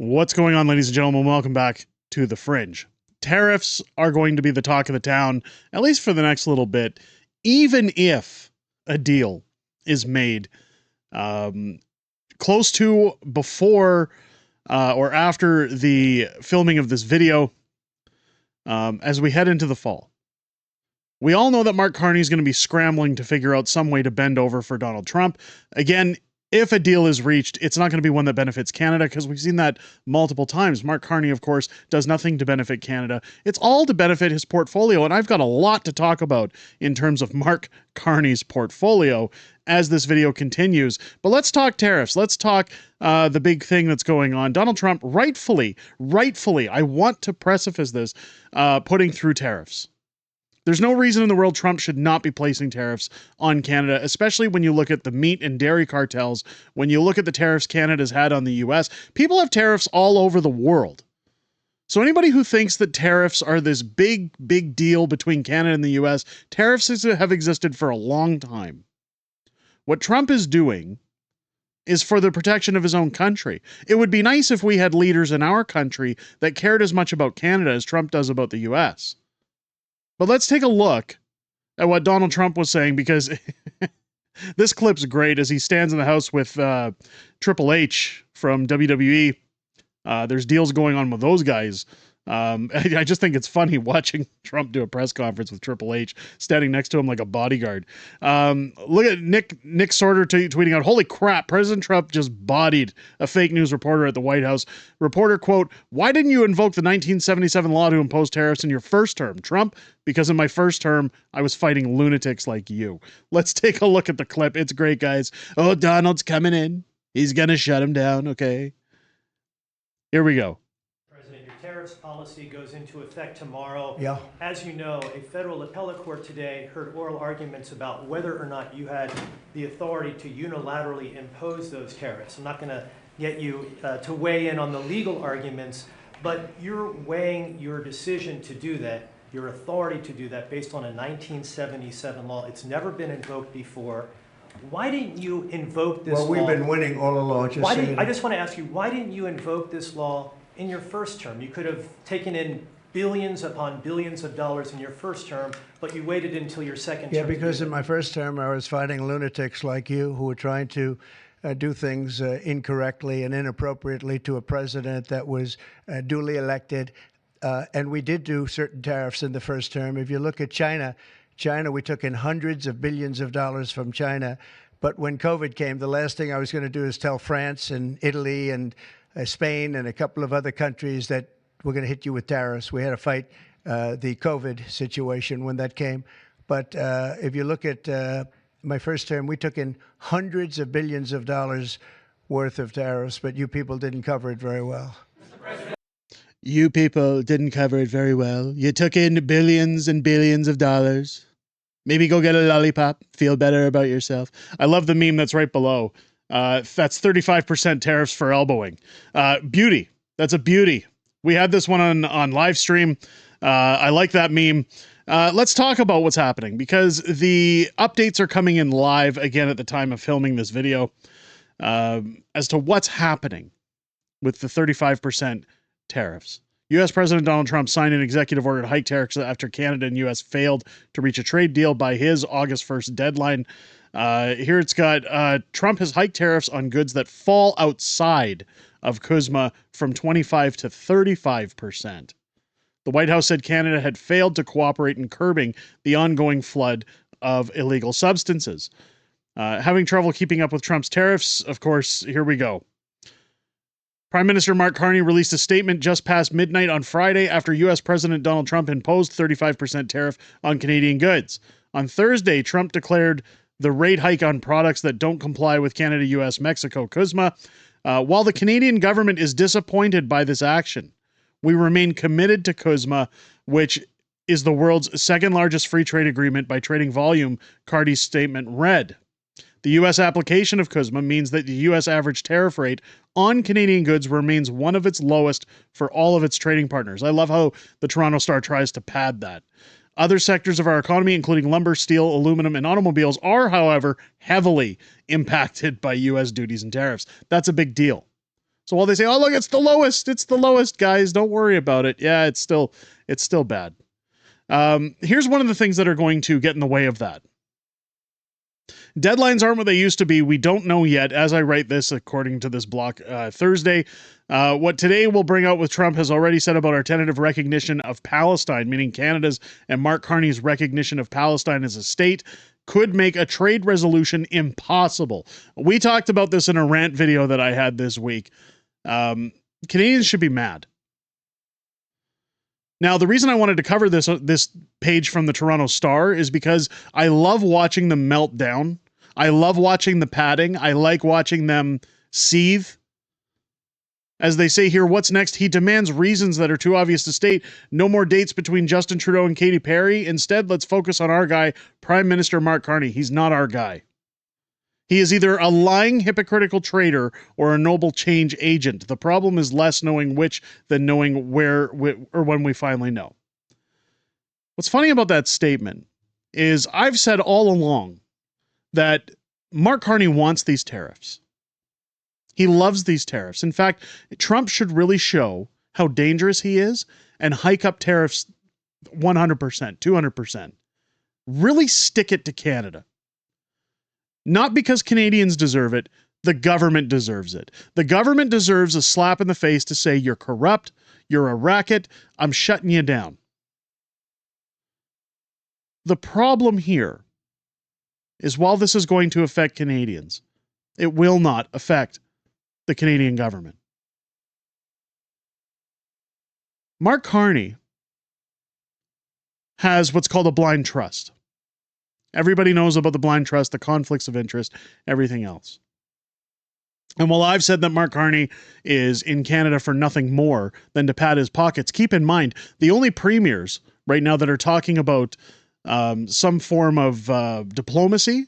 What's going on, ladies and gentlemen? Welcome back to the Fringe. Tariffs are going to be the talk of the town, at least for the next little bit, even if a deal is made close to, before, or after the filming of this video, as we head into the fall. We all know that Mark Carney is going to be scrambling to figure out some way to bend over for Donald Trump. Again, if a deal is reached, it's not going to be one that benefits Canada, because we've seen that multiple times. Mark Carney, of course, does nothing to benefit Canada. It's all to benefit his portfolio, and I've got a lot to talk about in terms of Mark Carney's portfolio as this video continues. But let's talk tariffs. Let's talk the big thing that's going on. Donald Trump rightfully, I want to preface this, putting through tariffs. There's no reason in the world Trump should not be placing tariffs on Canada, especially when you look at the meat and dairy cartels, when you look at the tariffs Canada's had on the US. People have tariffs all over the world. So anybody who thinks that tariffs are this big deal between Canada and the US, tariffs have existed for a long time. What Trump is doing is for the protection of his own country. It would be nice if we had leaders in our country that cared as much about Canada as Trump does about the US. But let's take a look at what Donald Trump was saying, because this clip's great as he stands in the house with Triple H from WWE. There's deals going on with those guys. I just think it's funny watching Trump do a press conference with Triple H standing next to him like a bodyguard. Look at Nick Sorter tweeting out, "Holy crap, President Trump just bodied a fake news reporter at the White House. Reporter, quote, why didn't you invoke the 1977 law to impose tariffs in your first term? Trump, because in my first term, I was fighting lunatics like you." Let's take a look at the clip. It's great, guys. Oh, Donald's coming in. He's going to shut him down. Okay. Here we go. Tariffs policy goes into effect tomorrow. Yeah. As you know, a federal appellate court today heard oral arguments about whether or not you had the authority to unilaterally impose those tariffs. I'm not going to get you to weigh in on the legal arguments, but you're weighing your decision to do that, your authority to do that, based on a 1977 law. It's never been invoked before. Why didn't you invoke this law? Well, we've been winning all along. I just want to ask you, why didn't you invoke this law in your first term? You could have taken in billions upon billions of dollars in your first term, but you waited until your second term. Yeah, because in my first term, I was fighting lunatics like you who were trying to do things incorrectly and inappropriately to a president that was duly elected. And we did do certain tariffs in the first term. If you look at China, we took in hundreds of billions of dollars from China. But when COVID came, the last thing I was going to do is tell France and Italy and Spain and a couple of other countries that we're going to hit you with tariffs. We had to fight the COVID situation when that came. But if you look at my first term, we took in hundreds of billions of dollars worth of tariffs, but you people didn't cover it very well. You people didn't cover it very well. You took in billions and billions of dollars. Maybe go get a lollipop. Feel better about yourself. I love the meme that's right below. That's 35% tariffs for elbowing. Beauty. That's a beauty. We had this one on live stream. I like that meme. Let's talk about what's happening, because the updates are coming in live again at the time of filming this video as to what's happening with the 35% tariffs. U.S. President Donald Trump signed an executive order to hike tariffs after Canada and U.S. failed to reach a trade deal by his August 1st deadline. Here it's got Trump has hiked tariffs on goods that fall outside of CUSMA from 25 to 35%. The White House said Canada had failed to cooperate in curbing the ongoing flood of illegal substances. Having trouble keeping up with Trump's tariffs, of course, here we go. Prime Minister Mark Carney released a statement just past midnight on Friday after U.S. President Donald Trump imposed 35% tariff on Canadian goods. On Thursday, Trump declared the rate hike on products that don't comply with Canada, U.S., Mexico, CUSMA. While the Canadian government is disappointed by this action, we remain committed to CUSMA, which is the world's second largest free trade agreement by trading volume, Carney's statement read. The U.S. application of CUSMA means that the U.S. average tariff rate on Canadian goods remains one of its lowest for all of its trading partners. I love how the Toronto Star tries to pad that. Other sectors of our economy, including lumber, steel, aluminum, and automobiles, are, however, heavily impacted by U.S. duties and tariffs. That's a big deal. So while they say, oh, look, it's the lowest, guys, don't worry about it. Yeah, it's still bad. Here's one of the things that are going to get in the way of that. Deadlines aren't what they used to be. We don't know yet. As I write this, according to this block Thursday, what today will bring out with Trump has already said about our tentative recognition of Palestine, meaning Canada's and Mark Carney's recognition of Palestine as a state, could make a trade resolution impossible. We talked about this in a rant video that I had this week. Canadians should be mad. Now, the reason I wanted to cover this page from the Toronto Star is because I love watching them melt down. I love watching the padding. I like watching them seethe. As they say here, what's next? He demands reasons that are too obvious to state. No more dates between Justin Trudeau and Katy Perry. Instead, let's focus on our guy, Prime Minister Mark Carney. He's not our guy. He is either a lying, hypocritical traitor or a noble change agent. The problem is less knowing which than knowing where or when we finally know. What's funny about that statement is I've said all along that Mark Carney wants these tariffs. He loves these tariffs. In fact, Trump should really show how dangerous he is and hike up tariffs 100%, 200%. Really stick it to Canada. Not because Canadians deserve it, the government deserves it. The government deserves a slap in the face to say, you're corrupt, you're a racket, I'm shutting you down. The problem here is while this is going to affect Canadians, it will not affect the Canadian government. Mark Carney has what's called a blind trust. Everybody knows about the blind trust, the conflicts of interest, everything else. And while I've said that Mark Carney is in Canada for nothing more than to pad his pockets, keep in mind, the only premiers right now that are talking about some form of diplomacy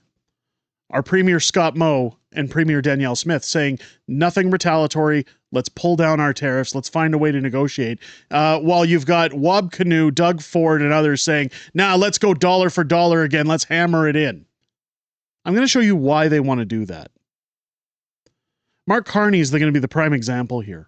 are Premier Scott Moe and Premier Danielle Smith, saying nothing retaliatory, let's pull down our tariffs, let's find a way to negotiate. While you've got Wab Canoe, Doug Ford, and others saying, nah, let's go dollar for dollar again, let's hammer it in. I'm going to show you why they want to do that. Mark Carney is going to be the prime example here.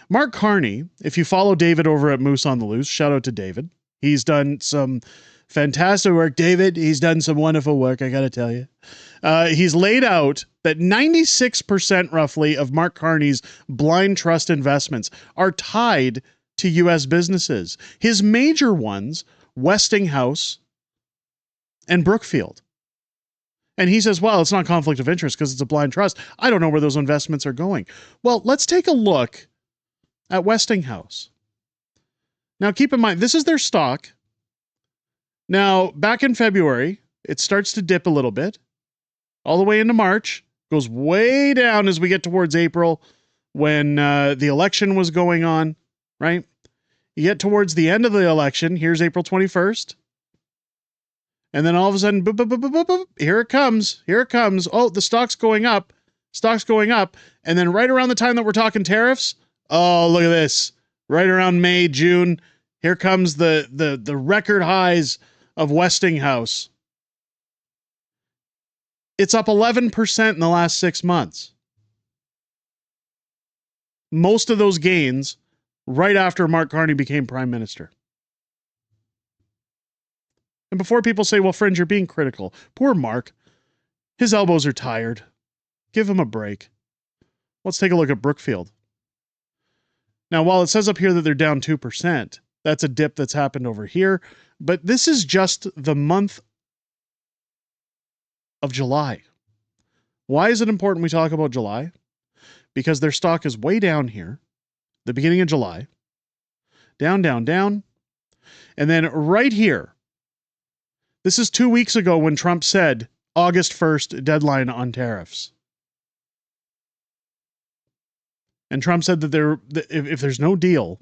Mark Carney, if you follow David over at Moose on the Loose, shout out to David. He's done some fantastic work. David, he's done some wonderful work, I got to tell you. He's laid out that 96% roughly of Mark Carney's blind trust investments are tied to U.S. businesses. His major ones, Westinghouse and Brookfield. And he says, well, it's not conflict of interest because it's a blind trust. I don't know where those investments are going. Well, let's take a look at Westinghouse. Now, keep in mind, this is their stock. Now, back in February, it starts to dip a little bit, all the way into March, goes way down as we get towards April when the election was going on, right? You get towards the end of the election, here's April 21st, and then all of a sudden, boop, boop, boop, boop, boop, boop, here it comes, oh, the stock's going up, and then right around the time that we're talking tariffs, oh, look at this, right around May, June, here comes the record highs of Westinghouse. It's up 11% in the last 6 months. Most of those gains right after Mark Carney became Prime Minister. And before people say, well, Fringe, you're being critical. Poor Mark. His elbows are tired. Give him a break. Let's take a look at Brookfield. Now, while it says up here that they're down 2%, that's a dip that's happened over here. But this is just the month of July. Why is it important we talk about July? Because their stock is way down here, the beginning of July. Down, down, down. And then right here, this is 2 weeks ago when Trump said August 1st deadline on tariffs. And Trump said that if there's no deal,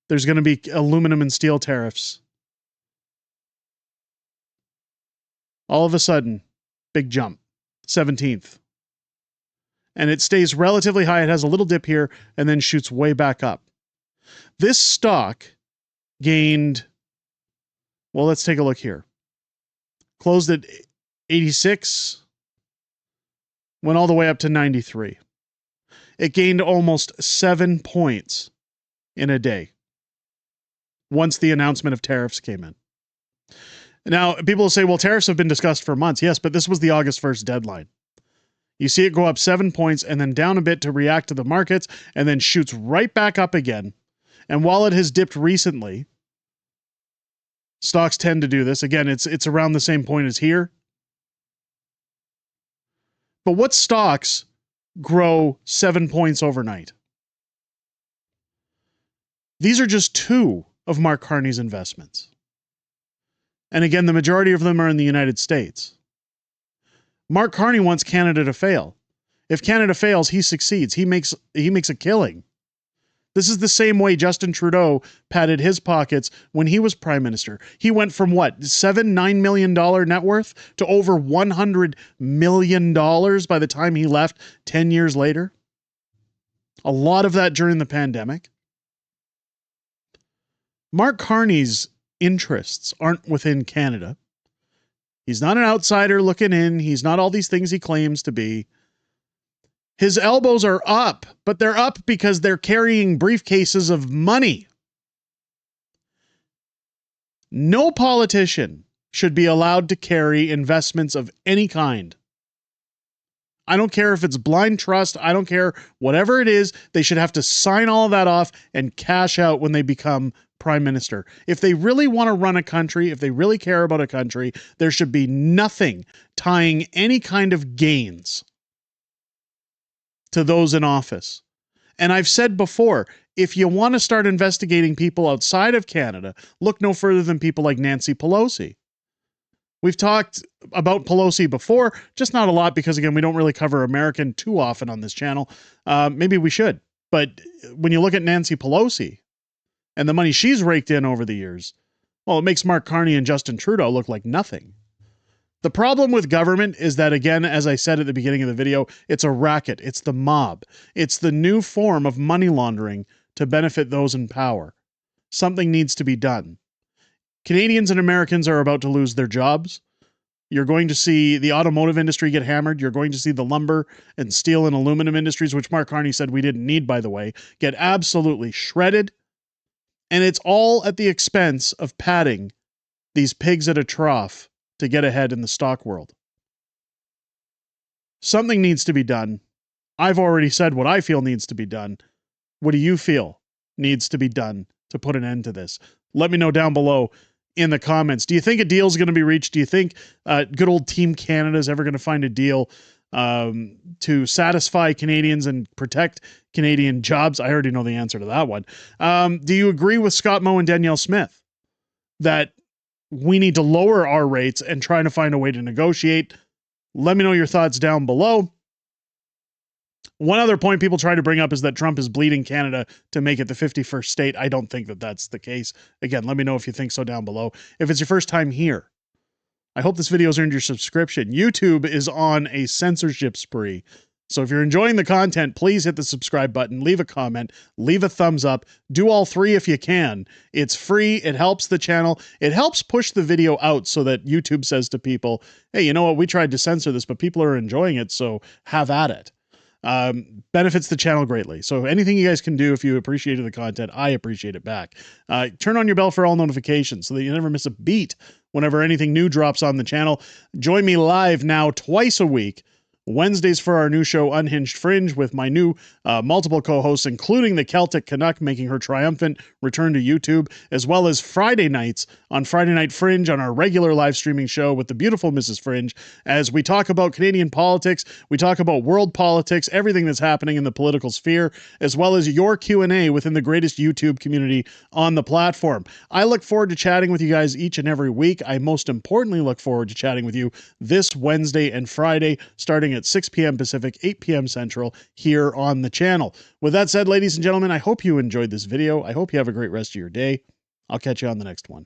there's going to be aluminum and steel tariffs. All of a sudden, big jump, 17th. And it stays relatively high. It has a little dip here and then shoots way back up. This stock gained, well, let's take a look here. Closed at 86, went all the way up to 93. It gained almost 7 points in a day once the announcement of tariffs came in. Now, people will say, well, tariffs have been discussed for months. Yes, but this was the August 1st deadline. You see it go up 7 points and then down a bit to react to the markets and then shoots right back up again. And while it has dipped recently, stocks tend to do this. Again, it's around the same point as here. But what stocks grow 7 points overnight? These are just two of Mark Carney's investments. And again, the majority of them are in the United States. Mark Carney wants Canada to fail. If Canada fails, he succeeds. He makes a killing. This is the same way Justin Trudeau padded his pockets when he was prime minister. He went from what, $9 million net worth to over $100 million by the time he left 10 years later. A lot of that during the pandemic. Mark Carney's interests aren't within Canada. He's not an outsider looking in. He's not all these things he claims to be. His elbows are up, but they're up because they're carrying briefcases of money. No politician should be allowed to carry investments of any kind. I don't care if it's blind trust. I don't care. Whatever it is, they should have to sign all of that off and cash out when they become prime minister. If they really want to run a country, if they really care about a country, there should be nothing tying any kind of gains to those in office. And I've said before, if you want to start investigating people outside of Canada, look no further than people like Nancy Pelosi. We've talked about Pelosi before, just not a lot because, again, we don't really cover American too often on this channel. Maybe we should. But when you look at Nancy Pelosi and the money she's raked in over the years, well, it makes Mark Carney and Justin Trudeau look like nothing. The problem with government is that, again, as I said at the beginning of the video, it's a racket. It's the mob. It's the new form of money laundering to benefit those in power. Something needs to be done. Canadians and Americans are about to lose their jobs. You're going to see the automotive industry get hammered. You're going to see the lumber and steel and aluminum industries, which Mark Carney said we didn't need, by the way, get absolutely shredded. And it's all at the expense of padding these pigs at a trough to get ahead in the stock world. Something needs to be done. I've already said what I feel needs to be done. What do you feel needs to be done to put an end to this? Let me know down below in the comments. Do you think a deal is going to be reached? Do you think good old Team Canada is ever going to find a deal to satisfy Canadians and protect Canadian jobs? I already know the answer to that one. Do you agree with Scott Moe and Danielle Smith that we need to lower our rates and try to find a way to negotiate? Let me know your thoughts down below. One other point people try to bring up is that Trump is bleeding Canada to make it the 51st state. I don't think that that's the case. Again, let me know if you think so down below. If it's your first time here, I hope this video has earned your subscription. YouTube is on a censorship spree. So if you're enjoying the content, please hit the subscribe button, leave a comment, leave a thumbs up, do all three if you can. It's free. It helps the channel. It helps push the video out so that YouTube says to people, hey, you know what? We tried to censor this, but people are enjoying it, so have at it. Benefits the channel greatly. So anything you guys can do if you appreciated the content, I appreciate it back. Turn on your bell for all notifications so that you never miss a beat whenever anything new drops on the channel. Join me live now twice a week. Wednesdays for our new show, Unhinged Fringe, with my new multiple co-hosts, including the Celtic Canuck making her triumphant return to YouTube, as well as Friday nights on Friday Night Fringe on our regular live streaming show with the beautiful Mrs. Fringe, as we talk about Canadian politics, we talk about world politics, everything that's happening in the political sphere, as well as your Q&A within the greatest YouTube community on the platform. I look forward to chatting with you guys each and every week. I most importantly look forward to chatting with you this Wednesday and Friday, starting at 6 p.m. Pacific, 8 p.m. Central, here on the channel. With that said, ladies and gentlemen, I hope you enjoyed this video. I hope you have a great rest of your day. I'll catch you on the next one.